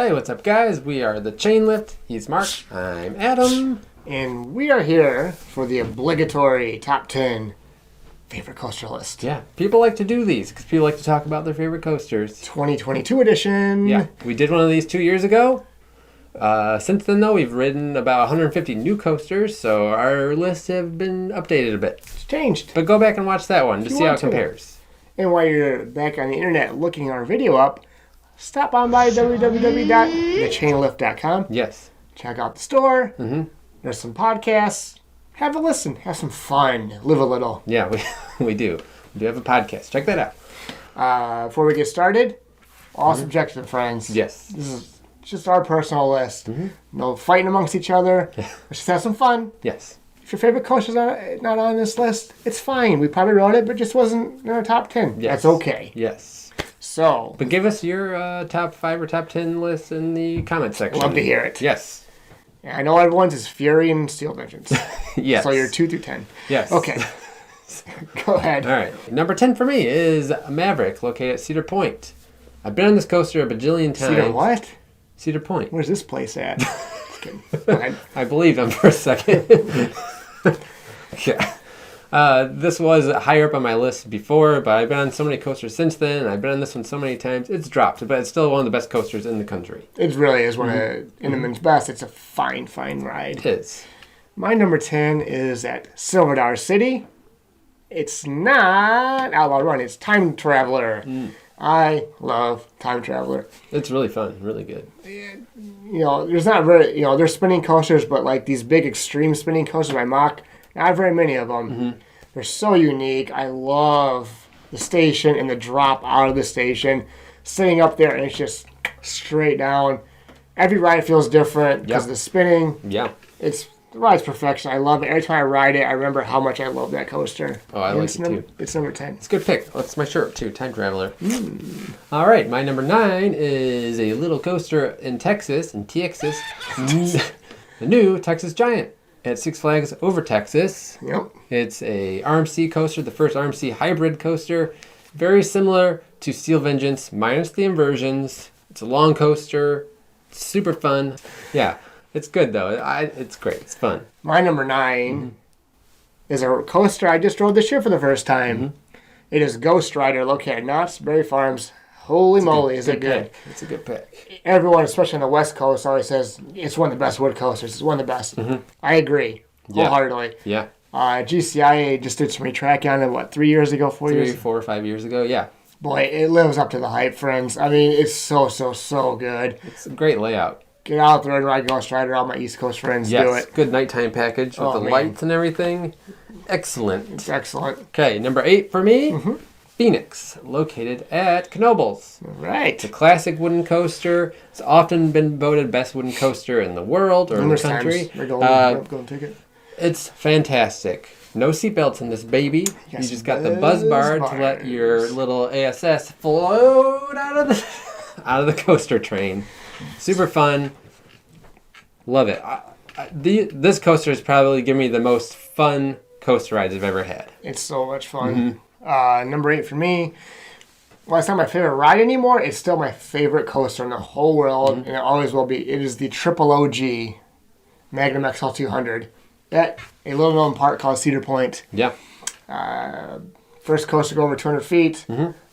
Hey, what's up, guys? We are the Chain Lift. He's Mark. I'm Adam. And we are here for the obligatory top 10 favorite coaster list. Yeah, people like to do these because people like to talk about their favorite coasters. 2022 edition. Yeah, we did one of these 2 years ago. Since then, though, we've ridden about 150 new coasters, so our lists have been updated a bit. It's changed. But go back and watch that one to see how it compares. And while you're back on the internet looking our video up, stop on by www.thechainlift.com. Yes. Check out the store. Mm-hmm. There's some podcasts. Have a listen. Have some fun. Live a little. Yeah, we do. We do have a podcast. Check that out. Before we get started, all subjective, friends. Yes. This is just our personal list. Mm-hmm. No fighting amongst each other. Let's just have some fun. Yes. If your favorite coaster's not on this list, it's fine. We probably wrote it, but just wasn't in our top 10. Yes. That's okay. Yes. So. But give us your top 5 or top 10 lists in the comment section. Love to hear it. Yes. I know everyone's is Fury and Steel Vengeance. Yes. So you're 2 through 10. Yes. Okay. Go ahead. All right. Number 10 for me is Maverick, located at Cedar Point. I've been on this coaster a bajillion times. Cedar what? Cedar Point. Where's this place at? Just kidding. Go ahead. I believed him for a second. Yeah. This was higher up on my list before, but I've been on so many coasters since then. I've been on this one so many times. It's dropped, but it's still one of the best coasters in the country. It really is one of Intamin's best. It's a fine, fine ride. It is. My number 10 is at Silver Dollar City. It's not Outlaw Run. It's Time Traveler. I love Time Traveler. It's really fun. Really good. You know, there's not very, there's spinning coasters, but like these big extreme spinning coasters by Mach, not very many of them. Mm-hmm. They're so unique. I love the station and the drop out of the station. Sitting up there and it's just straight down. Every ride feels different because of the spinning. Yeah. The ride's perfection. I love it. Every time I ride it, I remember how much I love that coaster. Oh, I like it too. It's number 10. It's a good pick. That's my shirt too, Time Traveler. All right, my number 9 is a little coaster in Texas, the new Texas Giant at Six Flags Over Texas. Yep. It's a RMC coaster, the first RMC hybrid coaster. Very similar to Steel Vengeance, minus the inversions. It's a long coaster. It's super fun. Yeah. It's good, though. It's great. It's fun. My number 9 is a coaster I just rode this year for the first time. It is Ghost Rider, located at Knott's Berry Farms. Holy moly, is it good. It's a good pick. Everyone, especially on the West Coast, always says it's one of the best wood coasters. It's one of the best. I agree wholeheartedly. Yeah. GCIA just did some retracking on it, 3 years ago, 4 years? 4 or 5 years ago, yeah. Boy, it lives up to the hype, friends. I mean, it's so good. It's a great layout. Get out there and ride Ghost Rider. All my East Coast friends do it. Good nighttime package with the lights and everything. Excellent. It's excellent. Okay, number 8 for me, Phoenix, located at Knoebels. Right. It's a classic wooden coaster. It's often been voted best wooden coaster in the world or in the country. Golden ticket. It's fantastic. No seatbelts in this baby. You just got the buzz bar to let your little ASS float out of the coaster train. Super fun. Love it. This coaster has probably given me the most fun coaster rides I've ever had. It's so much fun. Number 8 for me. Well, it's not my favorite ride anymore. It's still my favorite coaster in the whole world, and it always will be. It is the Triple OG Magnum XL 200 at a little known park called Cedar Point. Yeah. First coaster to go over 200 feet.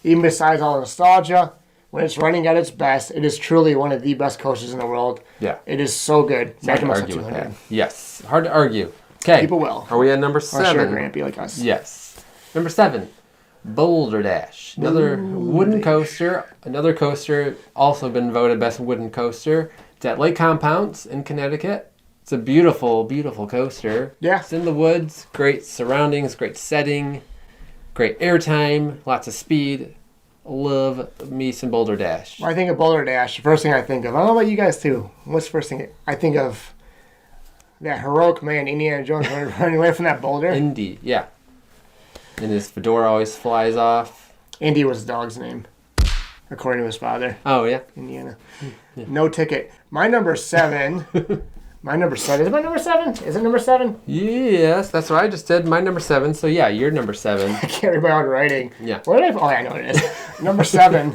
Even besides all the nostalgia, when it's running at its best, it is truly one of the best coasters in the world. Yeah. It is so good. It's hard to argue with that. Yes. Hard to argue. Okay. People will. Are we at number 7? Unless you're a grampy like us. Yes. Number 7, Boulder Dash. Another wooden coaster. Another coaster also been voted best wooden coaster. It's at Lake Compounce in Connecticut. It's a beautiful, beautiful coaster. Yeah. It's in the woods. Great surroundings. Great setting. Great airtime. Lots of speed. Love me some Boulder Dash. When I think of Boulder Dash, the first thing I think of, I don't know about you guys too. What's the first thing I think of? That heroic man, Indiana Jones, running away from that boulder. Indy, yeah. And his fedora always flies off. Indy was the dog's name, according to his father. Oh, yeah. Indiana. Yeah. No ticket. My number 7 My number 7. Is it my number 7? Is it number 7? Yes, that's what I just said. My number 7. So yeah, you're number 7. I can't read my own writing. Yeah. What did I? Oh, I know what it is. Number 7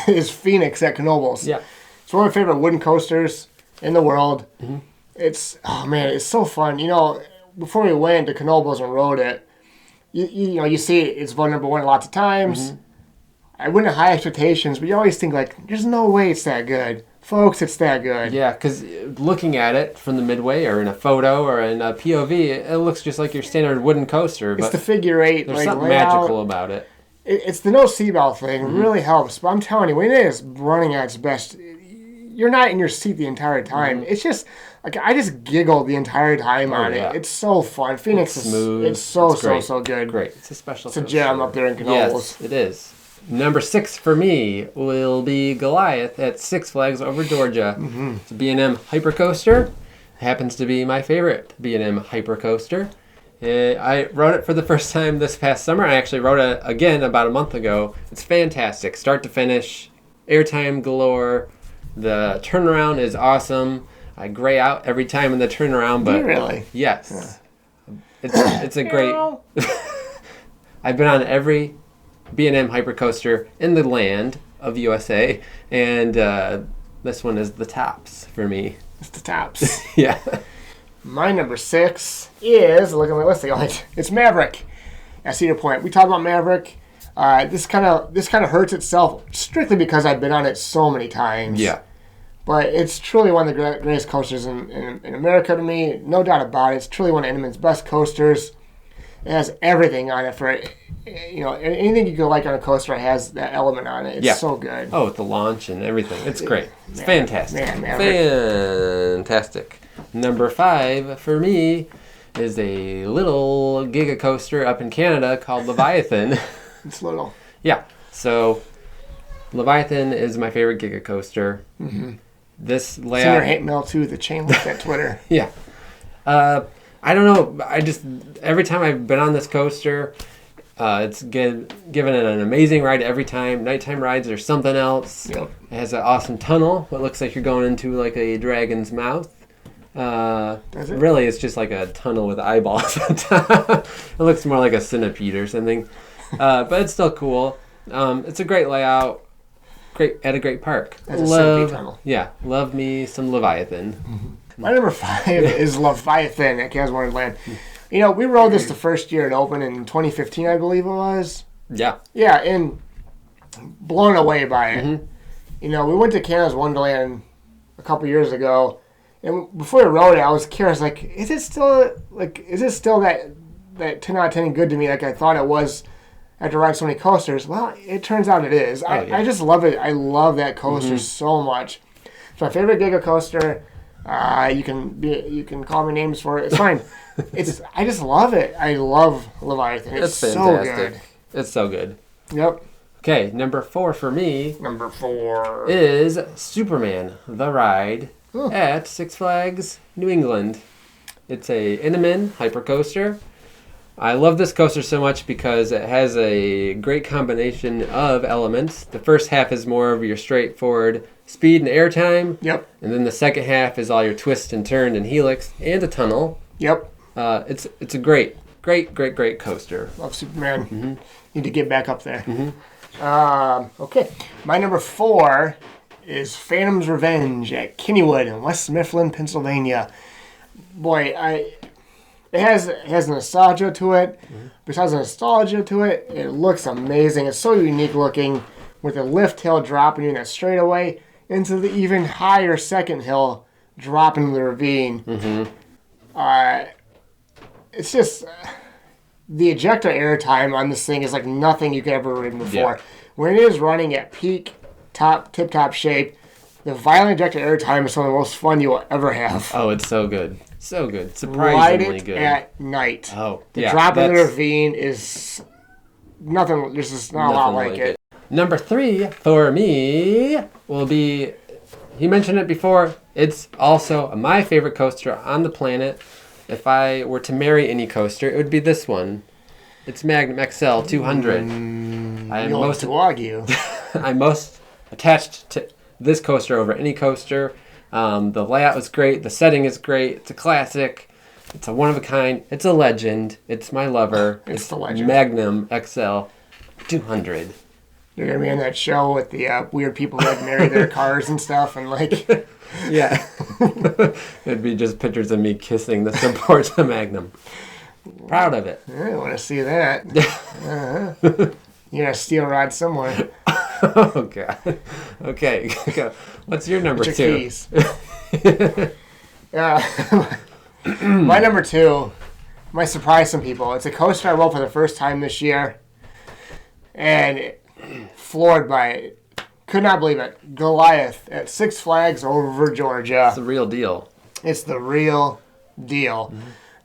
is Phoenix at Knoebels. Yeah. It's one of my favorite wooden coasters in the world. Mm-hmm. It's it's so fun. You know, before we went to Knoebels and rode it, you see it's voted number one lots of times. Mm-hmm. I went in high expectations, but you always think like, there's no way it's that good. Folks, it's that good. Yeah, because looking at it from the midway or in a photo or in a POV, it looks just like your standard wooden coaster. It's but the figure eight. there's like, something layout. magical about it. It's the no seatbelt thing. It really helps. But I'm telling you, when it is running at its best, you're not in your seat the entire time. It's just, like, I just giggled the entire time on it. It's so fun. Phoenix it's smooth. It's so great. good. It's a special It's a gem up there in Knoebels. Yes, it is. Number 6 for me will be Goliath at Six Flags Over Georgia. It's a B&M Hypercoaster. Happens to be my favorite B&M Hypercoaster. I rode it for the first time this past summer. I actually rode it again about a month ago. It's fantastic, start to finish, airtime galore. The turnaround is awesome. I gray out every time in the turnaround, but really? Yes, it's a great. I've been on every B&M Hypercoaster in the land of USA, and this one is the tops for me. It's the tops. Yeah. My number 6 is, look at my list, it's Maverick at Cedar Point. We talked about Maverick. This kind of hurts itself strictly because I've been on it so many times. Yeah. But it's truly one of the greatest coasters in America to me. No doubt about it. It's truly one of Intamin's best coasters. It has everything on it for, anything you could like on a coaster has that element on it. It's so good. Oh, with the launch and everything. It's great. It's fantastic. Maverick. Fantastic. Number 5 for me is a little giga coaster up in Canada called Leviathan. It's little. Yeah. So Leviathan is my favorite giga coaster. Mm-hmm. This layout. It's in your hate mail too. The chain link at Twitter. Yeah. I don't know. Every time I've been on this coaster, it's given it an amazing ride every time. Nighttime rides are something else. Yep. It has an awesome tunnel. It looks like you're going into like a dragon's mouth. Does it? Really, it's just like a tunnel with eyeballs on top. It looks more like a centipede or something. But it's still cool. It's a great layout. At a great park. That's a centipede tunnel. Yeah. Love me some Leviathan. Mm-hmm. My number 5 is Leviathan at Cas Wonderland. We rode this the first year it opened in 2015, I believe it was. Yeah. Yeah, and blown away by it. Mm-hmm. We went to Canada's Wonderland a couple years ago, and before we rode it, I was curious, like, is it still that 10 out of 10 good to me like I thought it was after riding so many coasters? Well, it turns out it is. I just love it. I love that coaster so much. It's my favorite giga coaster. You can call me names for it. It's fine. I just love it. I love Leviathan. It's fantastic. So good. It's so good. Yep. Okay, number 4 for me. Number 4 is Superman the Ride at Six Flags New England. It's a Intamin Hypercoaster. I love this coaster so much because it has a great combination of elements. The first half is more of your straightforward speed and airtime. Yep. And then the second half is all your twist and turn and helix and a tunnel. Yep. It's a great coaster. Love Superman. Mm-hmm. Need to get back up there. Mm-hmm. Okay. My number 4 is Phantom's Revenge at Kennywood in West Mifflin, Pennsylvania. Boy, it has nostalgia to it. Mm-hmm. Besides the nostalgia to it, it looks amazing. It's so unique looking with a lift hill dropping you in that straightaway into the even higher second hill dropping the ravine. Mm-hmm. It's just the ejector air time on this thing is like nothing you could ever ridden before. Yeah. When it is running at peak tip-top shape, the violent ejector air time is some of the most fun you will ever have. Oh, it's so good. So good. Surprisingly Ride it good. at night. Oh, the drop in the ravine is nothing. There's just not a lot like it. Number 3 for me will be, he mentioned it before, it's also my favorite coaster on the planet. If I were to marry any coaster, it would be this one. It's Magnum XL 200. I'm most attached to this coaster over any coaster. The layout is great. The setting is great. It's a classic. It's a one-of-a-kind. It's a legend. It's my lover. It's the legend. Magnum XL 200. You're gonna be in that show with the weird people that marry their cars and stuff, and like. Yeah. It'd be just pictures of me kissing the supports of Magnum. Proud of it. I want to see that. You're gonna steel rod somewhere. Oh God. Okay. Go. What's your number 2? Keys. My number 2 might surprise some people. It's a coaster I rode for the first time this year, and floored by it. Could not believe it. Goliath at Six Flags over Georgia. It's the real deal. It's the real deal.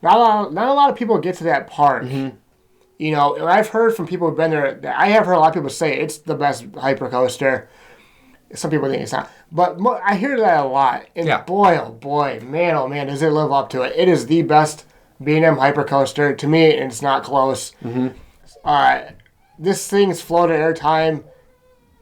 Not a lot of people get to that park. You know, and I've heard from people who've been there. I have heard a lot of people say it's the best hyper coaster. Some people think it's not, but I hear that a lot. And boy, oh boy, man, oh man, does it live up to it? It is the best B&M hyper coaster to me, and it's not close. This thing's float to airtime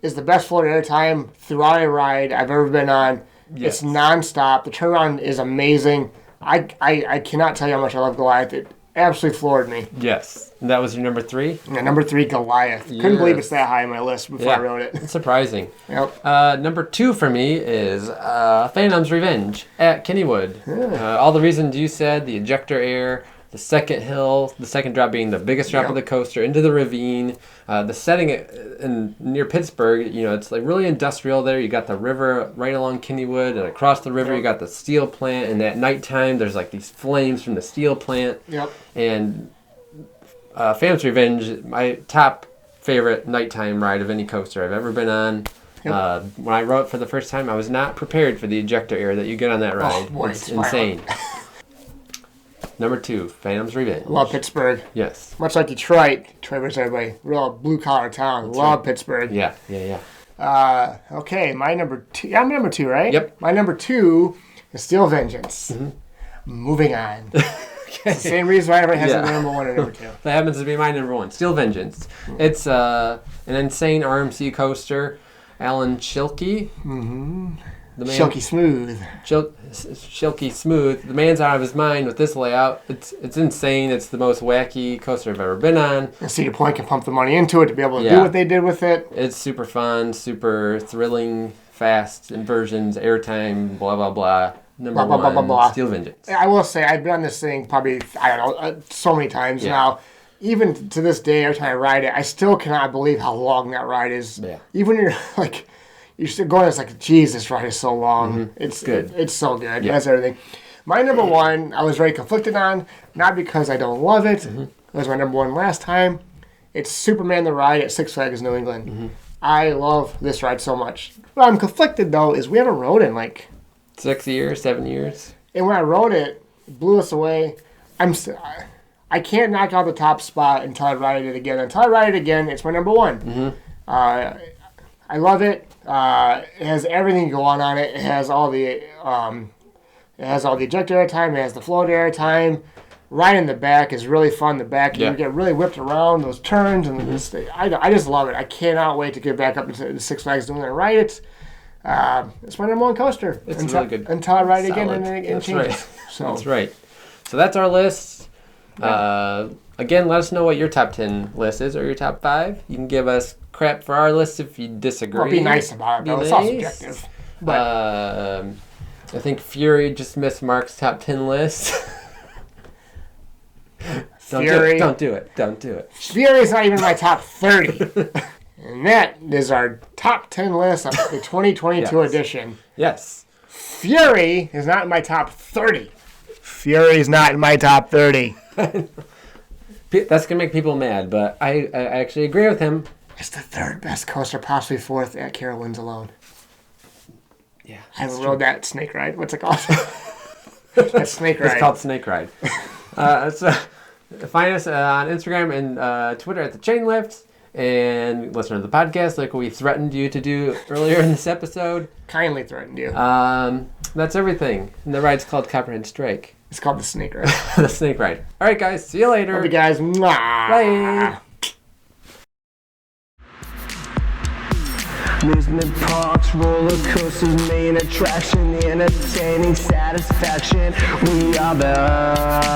is the best float to airtime throughout a ride I've ever been on. Yes. It's nonstop. The turnaround is amazing. I cannot tell you how much I love Goliath. It absolutely floored me. Yes. And that was your number 3? Yeah, number 3, Goliath. Yes. Couldn't believe it's that high on my list before I wrote it. It's surprising. Yep. Number 2 for me is Phantom's Revenge at Kennywood. All the reasons you said, the ejector air, the second hill, the second drop being the biggest drop of the coaster into the ravine, the setting near Pittsburgh, you know, it's like really industrial there. You got the river right along Kennywood, and across the river you got the steel plant, and at nighttime there's like these flames from the steel plant. Yep. And Phantom's Revenge, my top favorite nighttime ride of any coaster I've ever been on. Yep. When I rode it for the first time, I was not prepared for the ejector air that you get on that ride. Oh, boy, it's insane. Number 2, Phantom's Revenge. Love Pittsburgh. Yes. Much like Detroit. Detroit was everybody. Real blue-collar town. That's Love Pittsburgh. Yeah. Okay, my number 2. Yeah, I'm number 2, right? Yep. My number 2 is Steel Vengeance. Moving on. It's the same reason why everybody has a number 1 and number 2. That happens to be my number 1. Steel Vengeance. It's an insane RMC coaster. Alan Schilke. Shilky Smooth. Shilky Smooth. The man's out of his mind with this layout. It's insane. It's the most wacky coaster I've ever been on. And Cedar Point can pump the money into it to be able to do what they did with it. It's super fun, super thrilling, fast inversions, airtime, blah, blah, blah. Number 1, Steel Vengeance. I will say, I've been on this thing probably, I don't know, so many times now. Even to this day, every time I ride it, I still cannot believe how long that ride is. Yeah. Even when you're like... You're still going, it's like, geez, this ride is so long. It's good. It's so good. That's everything. My number 1, I was very conflicted on, not because I don't love it. It was my number 1 last time. It's Superman the Ride at Six Flags New England. I love this ride so much. What I'm conflicted, though, is we haven't rode it in like... 6 years, 7 years. And when I rode it, it blew us away. I can't knock out the top spot until I ride it again. Until I ride it again, it's my number 1. I love it. It has everything going on it. It has all the ejector air time. It has the float air time. Right in the back is really fun. The back you get really whipped around those turns, and I just love it. I cannot wait to get back up into the Six Flags doing it and ride it. It's my number 1 coaster. It's really good. Until I ride it again and it changes. Right. So that's right. So that's our list. Again, let us know what your top 10 list is or your top 5. You can give us crap for our list if you disagree. Well, be nice about it, though. It's all subjective. But I think Fury just missed Mark's top 10 list. Don't do it. Fury's not even in my top 30. And that is our top 10 list of the 2022 edition. Yes. Fury is not in my top 30. Fury's not in my top 30. That's going to make people mad, but I actually agree with him. It's the 3rd best coaster, possibly 4th at Carowinds alone. Yeah. I rode that snake ride. What's it called? That snake ride. It's called Snake Ride. So find us on Instagram and Twitter at The Chain Lift, and listen to the podcast like we threatened you to do earlier in this episode. Kindly threatened you. That's everything. And the ride's called Copperhead Strike. It's called the Snake Ride. The Snake Ride. All right, guys. See you later. Love you guys. Mwah. Bye. Amusement parks, roller coasters, main attraction, entertaining satisfaction. We are the